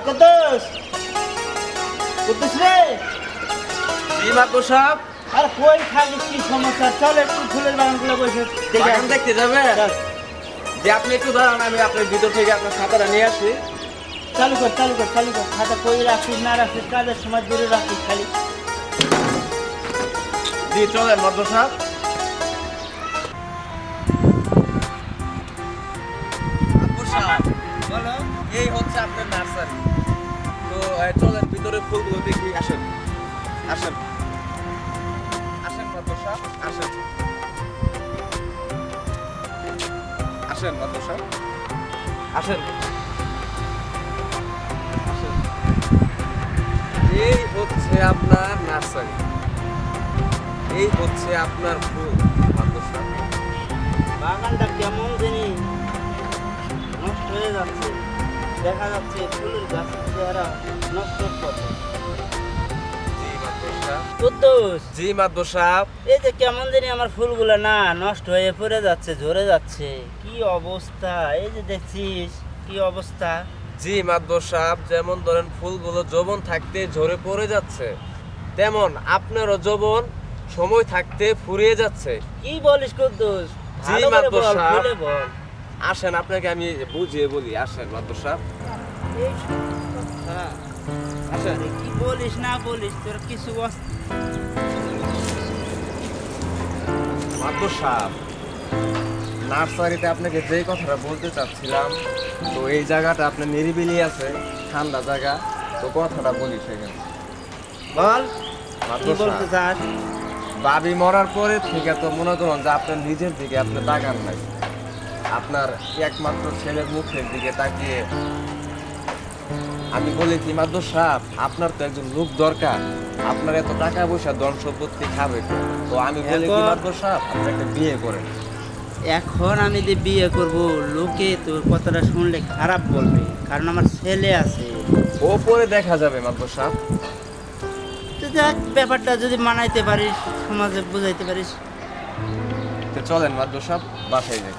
কুদ্দুস কুদ্দুস রে জি মাতবর সাহেব, আর কই থাকিস কি সমস্যা? চল একটু ফুলের বাগানগুলো বসে দেখে বাগান দেখতে যাবে? চল। যে আপনি একটু দাঁড়ান, আমি আপনার ভিতর থেকে আপনার খাতাটা নিয়ে আসি। চালু কর খাতা কই রাখিস না রাখিস কাজের সময় দূরে রাখিস খালি। জি চলেন মাতবর সাহেব। মাতবর সাহেব, বলো। এই হচ্ছে আপনার নার্সারি। তো চলেন ভিতরে ফুলগুলো দেখি। আসেন আসেন আসেন মাতবর সাহেব, আসেন আসেন মাতবর সাহেব, আসেন আসেন। এই হচ্ছে আপনার নার্সারি, এই হচ্ছে আপনার ফুল মাতবর সাহেব। বাগানটা কেমন জানি নষ্ট হয়ে যাচ্ছে, দেখা যাচ্ছে ফুলের গাছের চেহারা নষ্ট করছে। জি মাতবর সাহেব, কুদ্দুস, জি মাতবর সাহেব। এই যে কেমন জানি আমার ফুলগুলো না নষ্ট হয়ে পড়ে যাচ্ছে, ঝরে যাচ্ছে, কি অবস্থা! এই যে দেখছিস কি অবস্থা। জি মাতবর সাহেব, যেমন ধরেন ফুলগুলো যৌবন থাকতে ঝরে পড়ে যাচ্ছে, তেমন আপনারও যৌবন সময় থাকতে ফুরিয়ে যাচ্ছে। কি বলিস কুদ্দুস? জি, ভালো করে মাতবর বল, সাহেব। খুলে বল। আসেন আপনাকে আমি বুঝিয়ে বলি, আসেন মাতবর সাহেব, এই কথা। আসেন। আরে কি বলিস না বলিস তোর কিছু মাতবর সাহেব, নার্সারিতে আপনাকে যেই কথাটা বলতে চাচ্ছিলাম, তো এই জায়গাটা আপনার নিরিবিলি আছে, ঠান্ডা জায়গা, তো কথাটা বলি সেখানে। বল কি মাতবর বলতে সাহেব, চাস? বাবি মরার পরে থেকে তো মনে করুন যে আপনার নিজের দিকে আপনার তাকান নাই, আপনার একমাত্র ছেলের মুখের দিকে তাকিয়ে আমি বলি কি মাতবর সাহেব, আপনার তো একজন লোক দরকার, আপনার এত টাকা পয়সা ধন সম্পত্তি খাবে কে? তো আমি বলি কি এখন- মাতবর সাহেব, আপনি একটা বিয়ে করেন। এখন আমি যে বিয়ে করব, লোকে তোর কথাটা শুনলে খারাপ বলবে, কারণ আমার ছেলে আছে। ও পরে দেখা যাবে মাতবর সাহেব। তো দেখ, ব্যাপারটা যদি মানাইতে পারিস, সমাজে বুঝাইতে পারিস। তো চলেন মাতবর সাহেব, বাসায় যাই।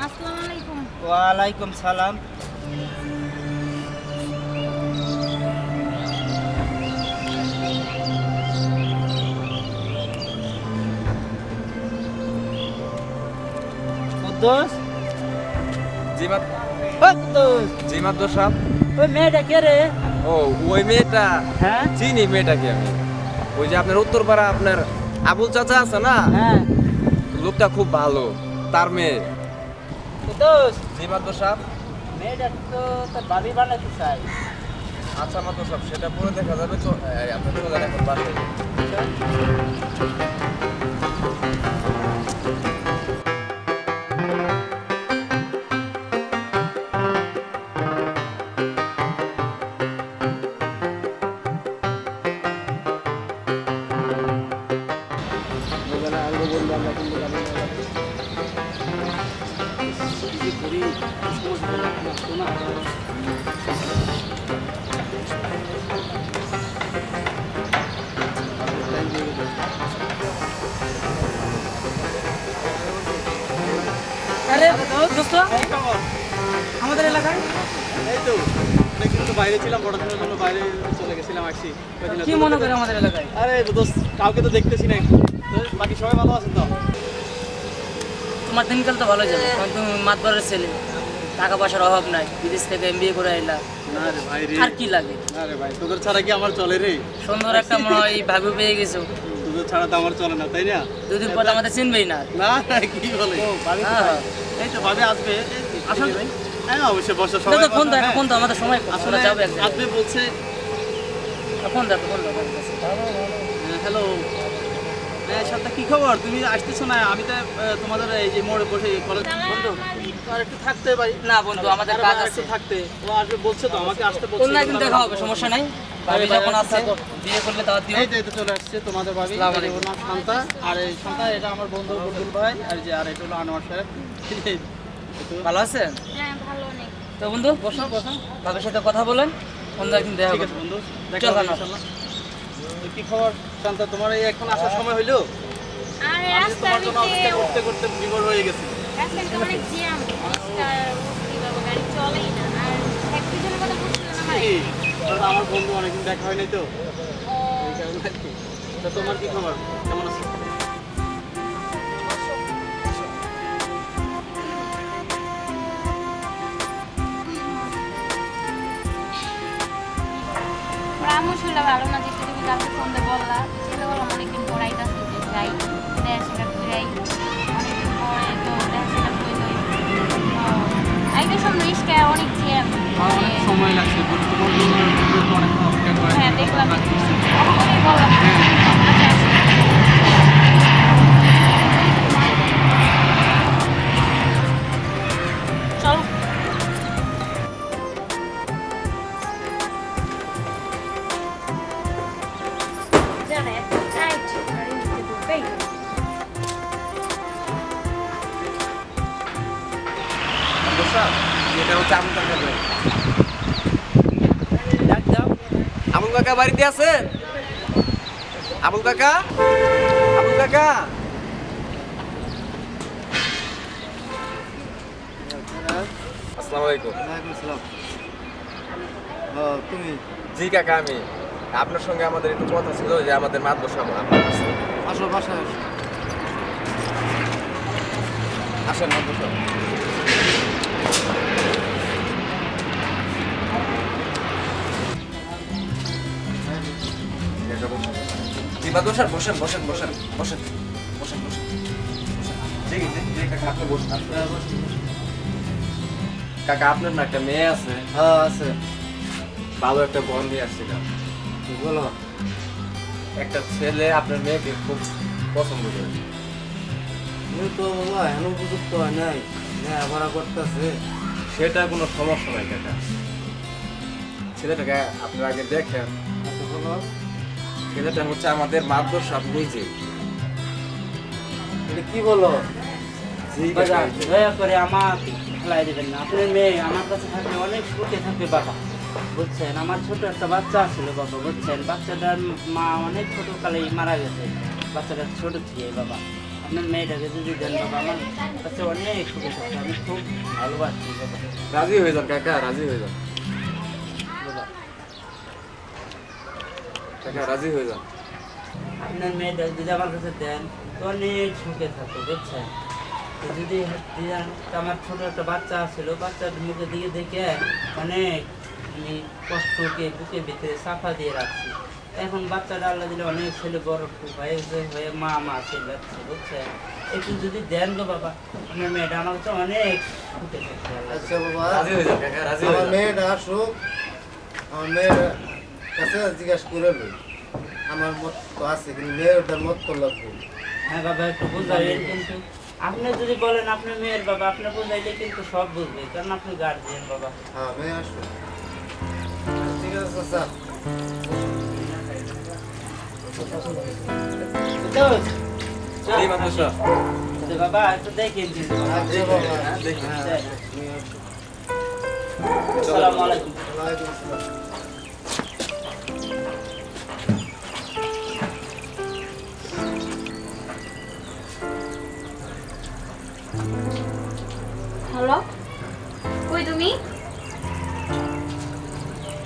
আসসালামু আলাইকুম। ওয়ালাইকুম সালাম। কুদ্দুস, জি ও কুদ্দুস, জি মাতবর সাহেব। ওই মেয়েটা কে রে? ও ওই মেয়েটা, হ্যাঁ চিনি মেয়েটাকে আমি। ওই যে আপনার উত্তরপাড়া আপনার আবুল চাচা আছে না, হ্যাঁ। লোকটা খুব ভালো, তার মেয়ে। কুদ্দুস, জি মাতবর সাহেব। মেয়েটা তো তোর ভাবি বানাতে চাই। আচ্ছা মাতবর সাহেব, সেটা পরে দেখা যাবে। আপনি চলেন এখন বাসায়। আরে দোস্ত, আমাদের এলাকায় এই তো অনেকদিন তো বাইরে ছিলাম, পড়াশোনার জন্য বাইরে চলে গেছিলাম, আসছি কয়দিন কি মনে করে আমাদের এলাকায়? আরে দোস্ত, কাউকে তো দেখতেছি না। তো বাকি সবাই ভালো আছেন তো? তোমার দিনকাল তো ভালো যাবে, কারণ তুমি মাতবরের ছেলে, টাকা পয়সার অভাব নাই, বিদেশ থেকে এমবিএ করে আইলা, না রে ভাই রে, আর কি লাগে? না রে ভাই, তোদের ছাড়া কি আমার চলে রে? সুন্দর একটা মনে হয় ভাবি পেয়ে গেছো। তোদের হুজুর ছাড়া তো আমার চলে না, তাই না? দুদিন পর আমাদের চিনবেই না। না না, কি বলে? হ্যাঁ। এই তো ভাবি আসবে। আসুন। হ্যাঁ অবশ্যই, বসার দাও, সময় দাও, ফোন দাও, হ্যাঁ। ফোন দাও, আমাদের সময় কম, আসলে আমরা যাবো এক জায়গায়। আসবে বলছে। ফোন দাও, ফোন দাও, ফোন দাও। হ্যালো, হ্যাঁ শান্তা, কি খবর? তুমি আসতেছো না? আমি তো তোমাদের এই যে মোড়ে বসে কলেজ বন্ধু আর একটু থাকতে পারি না বন্ধু, আমাদের আর কাজ একটু আছে। থাকতে, ও আসবে বলছে তো, আমাকে আসতে বলছে। অন্য একদিন দেখা হবে, সমস্যা নাই। ভাবি যখন আছে বিয়ে করলে দাওয়াত দিও। এই তো চলে আসছে তোমাদের ভাবি। আসসালামু এই যে ওর নাম শান্তা, আর এই শান্তা এটা আমার বন্ধু বুলবুল ভাই, আর যে আর এটা হলো আনোয়ার সাহেব। ভালো আছেন? হ্যাঁ ভালো অনেক। তো বন্ধু বসো, বসো, ভাবির সাথে কথা বলেন, অন্য একদিন দেখা ঠিক হবে। আছে বন্ধু, চল, দেখা হবে আনোয়ার। ইনশাআল্লাহ। তো কি খবর শান্তা, তোমার এই এখন আসার সময় হইলো? আর আমি রাস্তার তোমার জন্য ভিতরে অপেক্ষা করতে করতে বিভোর হয়ে গেছি। রাস্তায় তো অনেক জ্যাম, রাস্তার কি বাবা গাড়ি চলেই না। আর এক দুজনের কথা বুঝছিলেন আমার। কি? কারণ আমার বন্ধু অনেকদিন দেখা হয় নাই তো, এই কারণে আর কি। তা তোমার কি খবর, কেমন আছো? ওর আম্মু শুনলে ভালো না, যেটা তুমি কালকে ফোন দিয়ে বললা, সেটা বললাম অনেকদিন পর আইতাছি যে যাই দেখ সেটা ঘুরাই, অনেকদিন পরে তো দেখ সেটা ঘুরে আইতে সব রিস্কায় অনেক জ্যাম। অনেক সময় লাগছে, তোমার জন্য অনেক অপেক্ষা করে। হ্যাঁ দেখলাম, অনেক বললাম। আচ্ছা আচ্ছা। চলো। Janet, right, are you to do bacon? এটা হচ্ছে আমুল কাকা ভাই। ডাক দাও। আমুল কাকা বাড়িতে আছেন? আমুল কাকা, আমুল কাকা। আসসালামু আলাইকুম। ওয়ালাইকুম আসসালাম। তুমি জি কাকা, আমি আপনার সঙ্গে আমাদের একটু কথা ছিল, যে আমাদের মাত বসাবো আপনার কাছে। আসো বাসায় আসো। আসেন মাত বসাবো। জি মাত বসান, বসেন বসেন বসেন বসেন বসেন বসেন। জি জি জি কাকা, আপনি বসুন। কাকা, আপনার না একটা মেয়ে আছে, হ্যাঁ আছে। ভালো একটা বোন নিয়ে আসছিলাম। কি বলো? একটা ছেলে আপনার মেয়েকে খুব পছন্দ করে। তুমি তো বাবা এমন উপযুক্ত হয় নাই, লেখাপড়া করতেছে। সেটা কোনো সমস্যা নাই কাকা। ছেলেটাকে আপনারা আগে দেখেন। আচ্ছা বলো। ছেলেটা হচ্ছে আমাদের মাদ্রাসা নিজে। এটা কি বলো? জি বাবা, কাকা। দয়া করে আমার খেলাই দেবেন না। আপনার মেয়ে আমার কাছে থাকলে অনেক সুখে থাকবে বাবা, বুঝছেন? আমার ছোট একটা বাচ্চা ছিল বাবা, বুঝছেন? বাচ্চাটার মা অনেক ছোটকালেই মারা গেছে, বাচ্চাটা ছোট ছিল বাবা। আপনার মেয়েটাকে যদি দেন বাবা, আমার কাছে অনেক সুখে থাকবে, আমি খুব ভালোবাসি বাবা। রাজি হয়ে যান কাকা, রাজি হয়ে যান বাবা, কাকা, রাজি হয়ে যান। আপনার মেয়েটা যদি আমার কাছে দেন তো অনেক সুখে থাকবে, বুঝছেন? তো যদি দেন, তো আমার ছোট একটা বাচ্চা ছিল, বাচ্চার মুখে দিকে দেখে অনেক আমি কষ্টকে বুকে ভিতরে সাফা দিয়ে রাখছি। এখন বাচ্চাটা আল্লাহ দিলে অনেক ছেলে বড় খুব হয়েছে, হয়ে মা মা ছেলে যাচ্ছে, বুঝছেন? একটু যদি দেন গো বাবা, আপনার মেয়েটা আমার কাছে অনেক সুখে থাকবে। আচ্ছা বাবা, রাজি হয়ে যান কাকা, রাজি হয়ে আমার যান। মেয়েটা আসুক, আমার মেয়ের কাছে জিজ্ঞাসা করে লই। আমার মত তো আছে, কিন্তু মেয়েটার মত তো লাগবে। হ্যাঁ বাবা, একটু বুঝাইলেন, কিন্তু আপনি যদি বলেন আপনার মেয়ের বাবা, আপনি বুঝাইলে কিন্তু সব বুঝবে, কারণ আপনি গার্জিয়ান বাবা। হ্যাঁ মেয়ে আসুক। ঠিক আছে চাচা। জি মাদ্রাসা। তো বাবা একটু দেখেন কিন্তু বাবা। আচ্ছা বাবা। হ্যাঁ, দেখি। হ্যাঁ, মেয়ে আসুক। আসসালামু আলাইকুম। ওয়ালাইকুম আসসালাম। হ্যালো, কই তুমি?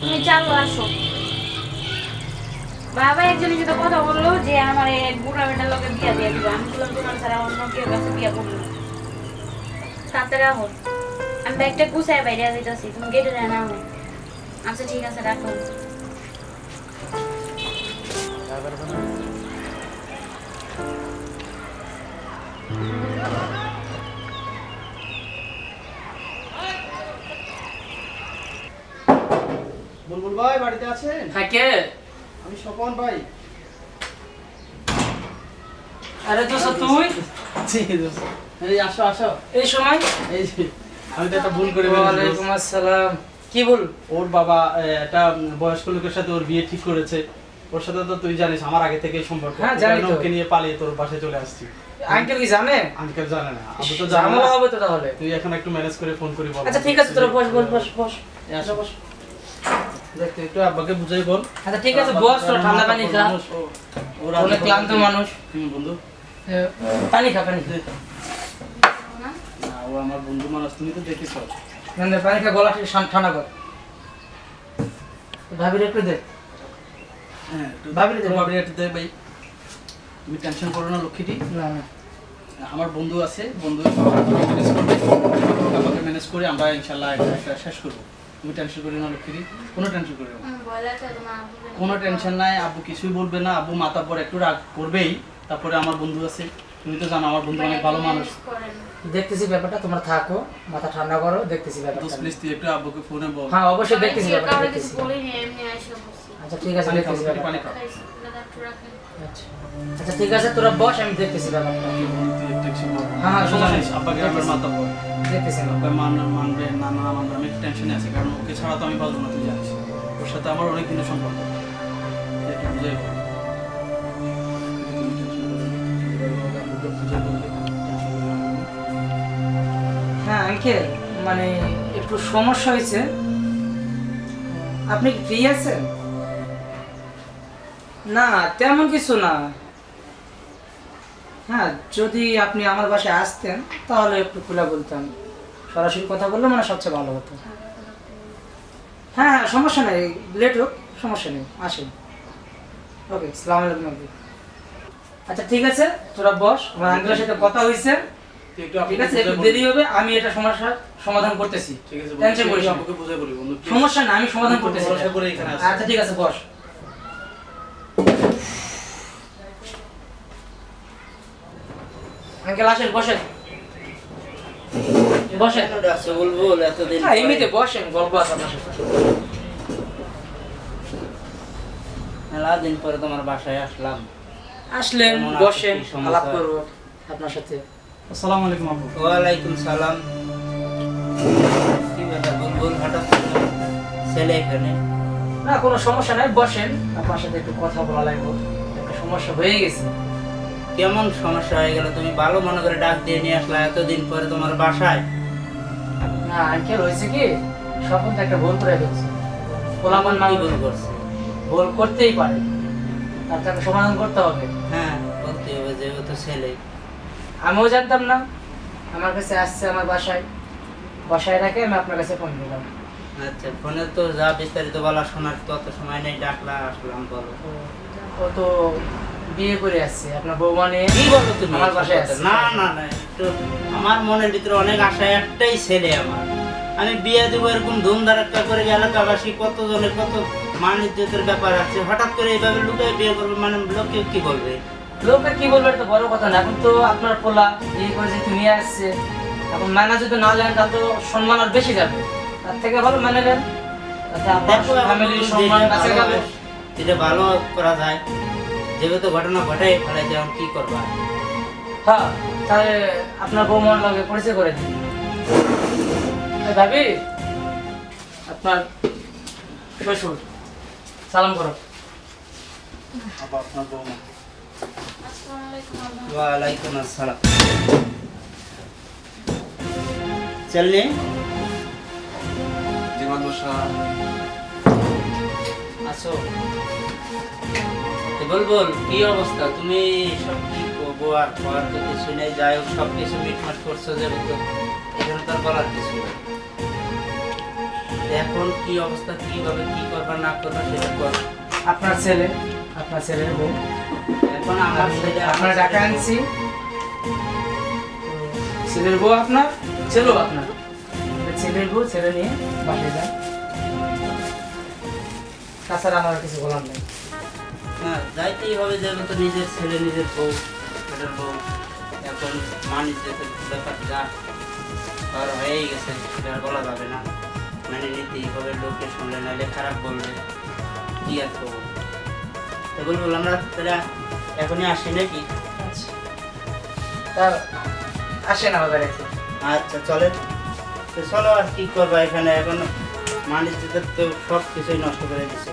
তুমি চালো আসো। বাবা একজনের সাথে কথা বললো যে আমার এক বুড়া বেটার লোকে বিয়া দিয়ে দিবে। আমি বললাম তোমার ছাড়া অন্য কেউ কাছে বিয়া করবো না। তাড়াতাড়ি আহো, আমি ব্যাগটা গুছাই বাইরে যেতেছি, তুমি গেটে যায় না আহো। আচ্ছা ঠিক আছে, রাখো। বুলবুল ভাই বাড়িতে আছেন? হ্যাঁ কে? আমি স্বপন ভাই। আরে দোস্ত তুই এই আসো আসো। এই সময়? এই যে, আমি তো একটা ভুল করে ফেলেছি। ওয়ালাইকুম আসসালাম। কি বল? ওর বাবা একটা বয়স্ক লোকের সাথে ওর বিয়ে ঠিক করেছে। ওর সাথে তো তুই জানিস আমার আগে থেকেই সম্পর্ক। হ্যাঁ, জানি এই কারণে তো। ওকে নিয়ে পালিয়ে তোর বাসায় চলে আসছি। আঙ্কেল কি জানে? আঙ্কেল জানে না, আবু তো জানে ঝামেলা না। হবে তো তাহলে। তুই এখন একটু ম্যানেজ করে ফোন করি বল। আচ্ছা ঠিক আছে, তোরা বস বস বস বস। এই আসো বস। দেখ তুই একটু আব্বাকে বুঝাই বল। আচ্ছা ঠিক আছে বস, তোরা ঠান্ডা পানি খা। ওর অনেক ক্লান্ত মানুষ। বন্ধু পানি খা, পানি খা। না, ও আমার বন্ধু মানুষ, তুমি তো দেখিস। না পানি খা, গলা ঠিক ঠান্ডা কর। ভাবির একটু দে। হ্যাঁ, ভাবিরে দে, ভাবিরে একটু দে ভাই। তুমি টেনশন করো না লক্ষ্মীটি। না না আমার বন্ধু আছে, বন্ধু ম্যানেজ করবে, আমাকে ম্যানেজ করে আমরা ইনশাল্লাহ এটা শেষ করবো। তুমি টেনশন করি না লক্ষ্মীটি, কোনো টেনশন করি না। কোনো টেনশন নাই, আব্বু কিছুই বলবে না। আব্বু মাথার পর একটু রাগ করবেই, তারপরে আমার বন্ধু আছে, তুমি তো জানো আমার বন্ধু অনেক ভালো মানুষ। দেখতেছি ব্যাপারটা, তোমরা থাকো, মাথা ঠান্ডা করো, দেখতেছি ব্যাপারটা। দোস্ত প্লিজ তুই একটু আব্বুকে ফোনে বল। হ্যাঁ অবশ্যই দেখতেছি ব্যাপারটা, কাউকে দেখতেছি। কিছু বলিনি, এমনি আইসা বসছি। আচ্ছা ঠিক আছে, পানি খাও, দেখতেছি একটু পানি ব্যাপারটা। খাও। আচ্ছা আচ্ছা ঠিক আছে, তোরা বস, আমি দেখতেছি ব্যাপারটা। তুই একটু টেনশন করো না। হ্যাঁ, হ্যাঁ, তুই জানিস আব্বাকে আমার মাথা পর। দেখতেছি আমি। আব্বা মানবে না না মানবে, আমি একটু টেনশনে আছি, কারণ ওকে ছাড়া তো আমি পারবো না, তুই জানিস। ওর সাথে আমার অনেক দিনের সম্পর্ক। তুই একটু বুঝাই বল। হ্যাঁ আঙ্কেল, মানে একটু সমস্যা হয়েছে। আপনি কি ফ্রি আছেন? না তেমন কিছু না। হ্যাঁ যদি আপনি আমার বাসায় আসতেন তাহলে একটু খুলে বলতাম, সরাসরি কথা বললে মানে সবচেয়ে ভালো হতো। হ্যাঁ হ্যাঁ সমস্যা নেই, লেট হোক, সমস্যা নেই, আসেন। ওকে, সালাম আলাইকুম আঙ্কেল। আচ্ছা ঠিক আছে, তোরা বস, আমার আঙ্কেলের সাথে কথা হয়েছে। তুই একটু ঠিক আছে, একটু দেরি হবে, আমি এটা সমস্যার সমাধান করতেছি। ঠিক আছে, টেনশন করিস না। আব্বুকে বুঝাই বলি বন্ধু। সমস্যা না, আমি সমাধান করতেছি। ভরসা করে এখানে আসি। আচ্ছা ঠিক আছে, বস। আঙ্কেল আসেন, বসেন বসেন। কেন ডাকছো বুলবুল এতদিন হ্যাঁ পরে? এমনিতে বসেন, গল্প আছে আপনার সাথে। মেলা দিন পরে তোমার বাসায় আসলাম। আসলেন, কেমন আছো? বসেন, কি সমাচার? আলাপ করবো আপনার সাথে। আসসালামু আলাইকুম আব্বু। ওয়ালাইকুম সালাম। কি ব্যাপার বুলবুল, হঠাৎ করে ছেলে এখানে? না কোনো সমস্যা নাই, বসেন, আপনার সাথে একটু কথা বলা লাগবে। একটা সমস্যা হয়ে গেছে। কেমন সমস্যা হয়ে গেল? তুমি ভালো মনে করে ডাক দিয়ে নিয়ে আসলা এতদিন পরে তোমার বাসায়। না আঙ্কেল হয়েছে কি, স্বপন তো একটা ভুল করে ফেলছে। পোলাপান কি মানুষ ভুল করছে? ভুল করতেই পারে, তার তো একটা সমাধান করতে হবে। হ্যাঁ বলতে হবে, যেহেতু ছেলে। আমিও জানতাম না, আমার কাছে আসছে আমার বাসায়, বাসায় রেখে আমি আপনার কাছে ফোন দিলাম। আচ্ছা, ফোনে তো যা বিস্তারিত বলা শোনার তত সময় নেই, ডাকলা আসলাম। বলো ও তো বিয়ে করে আসছে, আপনার বৌমা নিয়ে কি বলো তুমি? আমার বাসায় আসছে। না না না, একটু আমার মনের ভিতরে অনেক আশা, একটাই ছেলে আমার। আমি বিয়ে দেবো এরকম ধুমধারাক্কা করে এলাকাবাসী কতজনের কত মান ইজ্জতের ব্যাপার আছে, হঠাৎ করে এইভাবে লুকিয়ে বিয়ে করবে, মানে লোকে কি বলবে? লোকে কি বলবে, এটা তো বড় কথা না। এখন তো আপনার পোলা বিয়ে করে যেহেতু নিয়ে আসছে, এখন মানা যদি না নেন তাহলে তো সম্মান আর বেশি যাবে। তার থেকে ভালো মেনে নেন, তাতে আপনার দেখো এখন ফ্যামিলির তুমি সম্মান যেটা কাছে ভালো যাবে। যেটা ভালো করা যায়, যেহেতু ঘটনা ঘটাই ফেলাইছে, এখন কি করবা? হ্যাঁ তাহলে আপনার বৌমার লগে পরিচয় করে দিন। এই ভাবি, আপনার শ্বশুর, সালাম করো। আব্বা আপনার বৌমা। আসসালামু আলাইকুম আব্বা। ওয়ালাইকুম আসসালাম। চলনে জীবন বসা আসো। বলবল কি অবস্থা? তুমি সব কি করবো আর খাওয়ার তো কিছু নেই, যাই হোক সব কিছু মিটমাট করছো, যেহেতু এখানে তো আর বলার কিছু নেই। এখন কি অবস্থা, কিভাবে কি করবা না করবা সেটা কর। আপনার ছেলে, আপনার ছেলের বউ, এখন আমার ছেলে আপনার টাকা আনছি, ছেলের বউ আপনার, ছেলেও আপনার। ছেলের বউ ছেলে নিয়ে বাসায় যান, তাছাড়া আমার আর কিছু বলার নেই। না যাইতেই হবে, যেহেতু নিজের ছেলে নিজের বউ, ছেলের বউ এখন মানুষ যেতে ব্যাপার যা আর হয়েই গেছে সেটা আর বলা যাবে না, মানে নিতেই হবে, লোকে শুনলে নাহলে খারাপ বলবে, কি আর করবো। তো বলবো আমরা তাহলে এখনই আসি নাকি? আচ্ছা তা আসেন আমার বাড়িতে। আচ্ছা চলেন, তো চলো আর কি করবা, এখানে এখন মানুষ যেতে তো সব কিছুই নষ্ট করে দিচ্ছে।